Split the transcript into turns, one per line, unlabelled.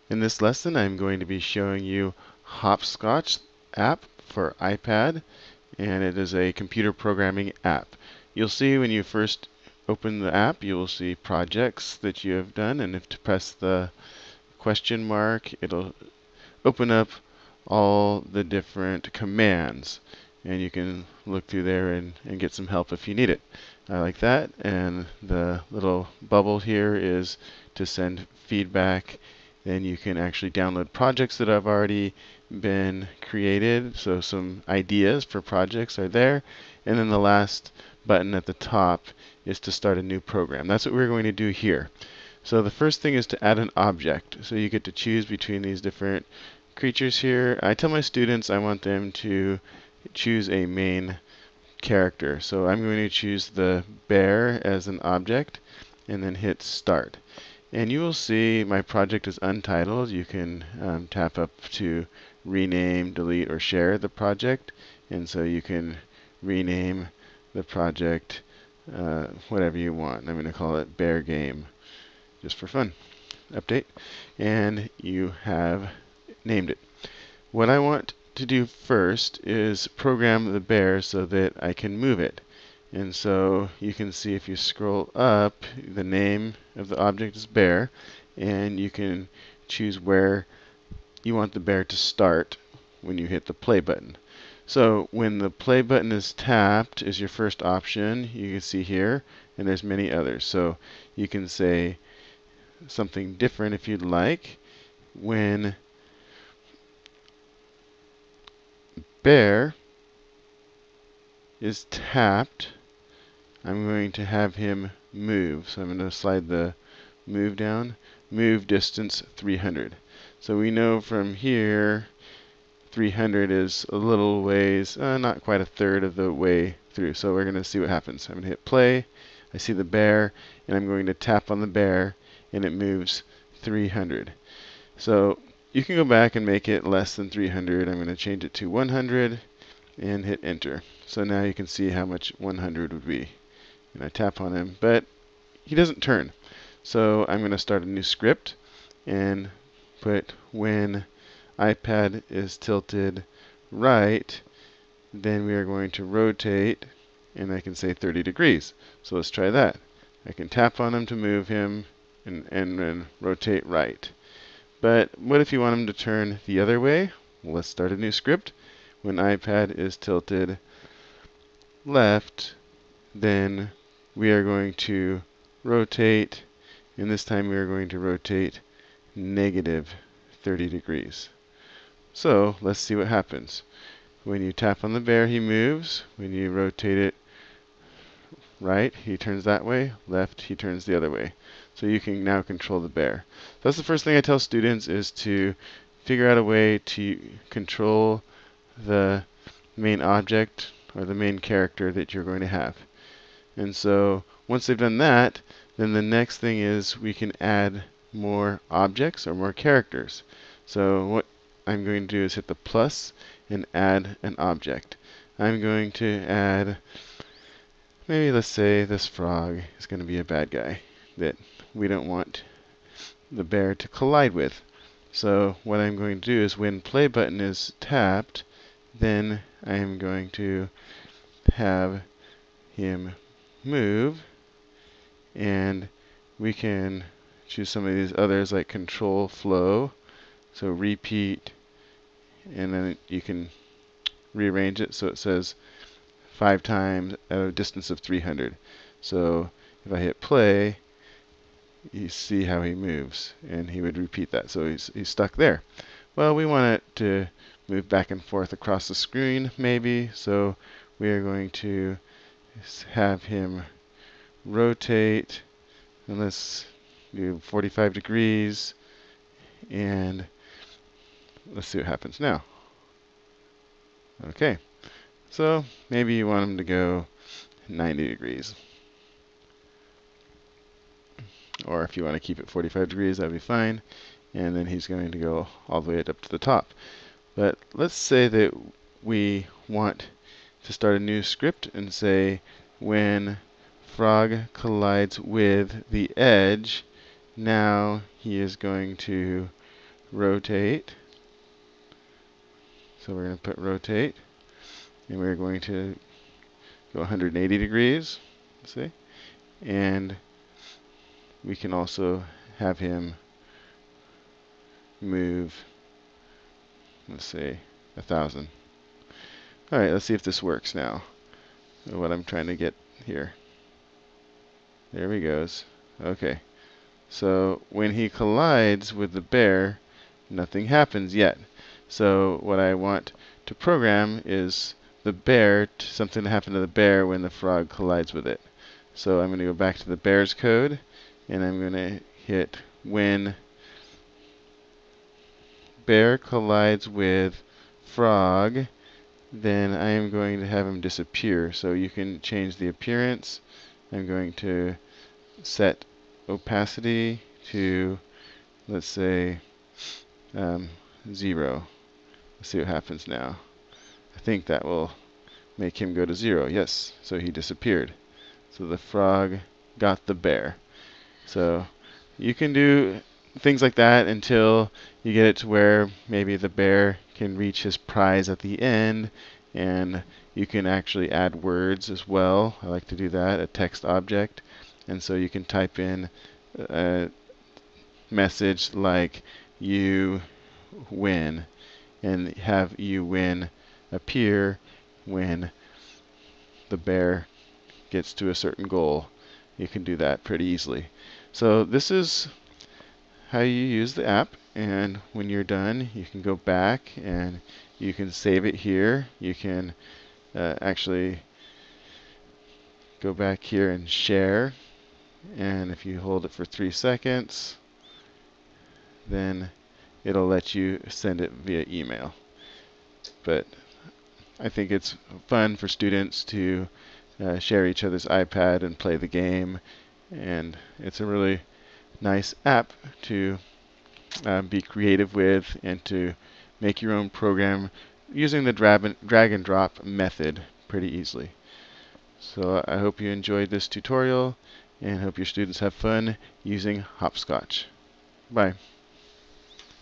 In this lesson, I'm going to be showing you Hopscotch app for iPad, and it is a computer programming app. You'll see when you first open the app, you will see projects that you have done, and if to press the question mark, it'll open up all the different commands, and you can look through there and get some help if you need it. I like that, and the little bubble here is to send feedback. Then you can actually download projects that have already been created, so some ideas for projects are there. And then the last button at the top is to start a new program. That's what we're going to do here. So the first thing is to add an object. So you get to choose between these different creatures here. I tell my students I want them to choose a main character. So I'm going to choose the bear as an object and then hit start. And you will see my project is untitled. You can tap up to rename, delete, or share the project. And so you can rename the project whatever you want. I'm going to call it Bear Game just for fun. Update. And you have named it. What I want to do first is program the bear so that I can move it. And so you can see if you scroll up, the name of the object is bear, and you can choose where you want the bear to start when you hit the play button. So when the play button is tapped is your first option, you can see here, and there's many others. So you can say something different if you'd like. When bear is tapped, I'm going to have him move. So I'm going to slide the move down. Move distance 300. So we know from here 300 is a little ways, not quite a third of the way through. So we're going to see what happens. I'm going to hit play. I see the bear, and I'm going to tap on the bear, and it moves 300. So you can go back and make it less than 300. I'm going to change it to 100 and hit enter. So now you can see how much 100 would be. And I tap on him, but he doesn't turn. So I'm going to start a new script and put when iPad is tilted right, then we are going to rotate, and I can say 30 degrees. So let's try that. I can tap on him to move him and rotate right. But what if you want him to turn the other way? Well, let's start a new script. When iPad is tilted left, then we are going to rotate, and this time we are going to rotate negative 30 degrees. So let's see what happens. When you tap on the bear, he moves. When you rotate it right, he turns that way. Left, he turns the other way. So you can now control the bear. That's the first thing I tell students, is to figure out a way to control the main object or the main character that you're going to have. And so once they've done that, then the next thing is we can add more objects or more characters. So what I'm going to do is hit the plus and add an object. I'm going to add, maybe let's say this frog is going to be a bad guy that we don't want the bear to collide with. So what I'm going to do is when play button is tapped, then I'm going to have him move, and we can choose some of these others like control flow, so repeat, and then you can rearrange it so it says 5 times at a distance of 300. So if I hit play, you see how he moves, and he would repeat that. So he's stuck there. Well, we want it to move back and forth across the screen maybe, so we are going to have him rotate, and let's do 45 degrees, and let's see what happens now. Okay, so maybe you want him to go 90 degrees. Or if you want to keep it 45 degrees, that'd be fine. And then he's going to go all the way up to the top. But let's say that we want to start a new script and say when frog collides with the edge, now he is going to rotate. So we're going to put rotate, and we're going to go 180 degrees, see? And we can also have him move, let's say, 1,000. All right, let's see if this works now. What I'm trying to get here. There he goes. Okay. So when he collides with the bear, nothing happens yet. So what I want to program is the bear, something to happen to the bear when the frog collides with it. So I'm going to go back to the bear's code, and I'm going to hit when bear collides with frog, then I am going to have him disappear. So you can change the appearance. I'm going to set opacity to, let's say, 0. Let's see what happens now. I think that will make him go to 0. Yes, so he disappeared. So the frog got the bear. So you can do things like that until you get it to where maybe the bear can reach his prize at the end, and you can actually add words as well. I like to do that, a text object. And so you can type in a message like "you win" and have "you win" appear when the bear gets to a certain goal. You can do that pretty easily. So this is how you use the app, and when you're done, you can go back and you can save it here. You can actually go back here and share, and if you hold it for 3 seconds, then it'll let you send it via email. But I think it's fun for students to share each other's iPad and play the game, and it's a really nice app to be creative with and to make your own program using the drag and drop method pretty easily. So I hope you enjoyed this tutorial and hope your students have fun using Hopscotch. Bye.